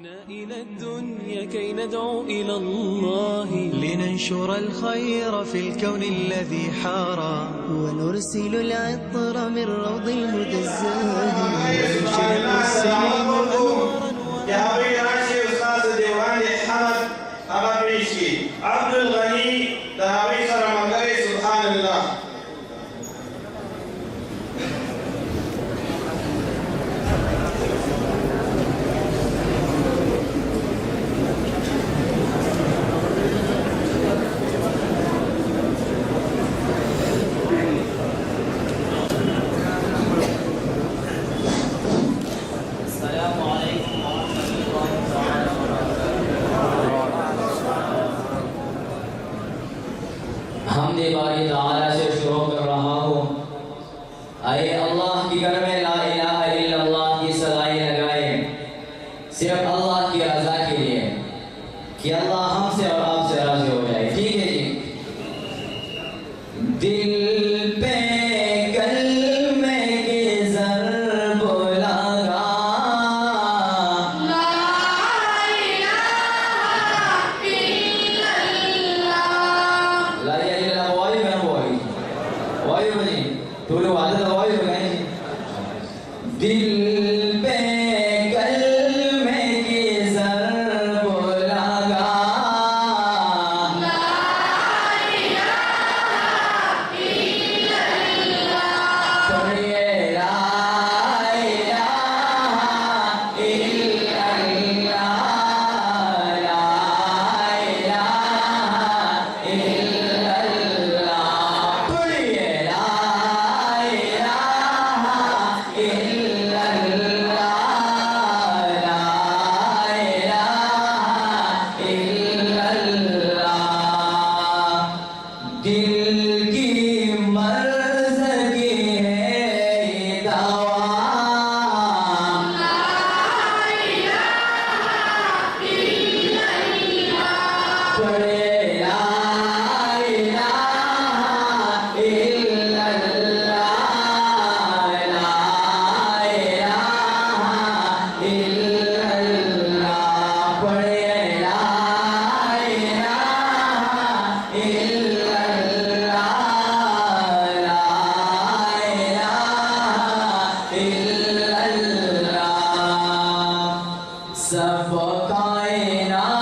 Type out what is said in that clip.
إلى الدنيا كي ندعو إلى الله لننشر الخير في الكون الذي حارى ونرسل العطر من روض الهدى الزاهي ونشرق السليم يا حبيبي راشي أستاذ ديوان حمد أبابيشي عبد الغني دهوي سرمغري سبحان الله. हमदे बारी ताला से शुरू कर रहा हूँ। आए अल्लाह की घर में ला इलाहा इल्लल्लाह की सदाई लगाए सिर्फ अल्लाह की रज़ा के लिए कि अल्लाह हमसे और आपसे राज़ी हो जाए। ठीक है जी। दिल पे कलमे की ज़रब लगा दिल पे कलमे की ज़रब लगा पढ़िए ला इलाहा इल्लल्लाह ला इलाहा इल्लल्लाह पढ़िए ला दिल की मर्ज़ की है दवा पढ़े ला इलाहा इल्लल्लाह ला इलाहा इल्लल्लाह पढ़े ला इलाहा इल्लल्लाह सब कायनात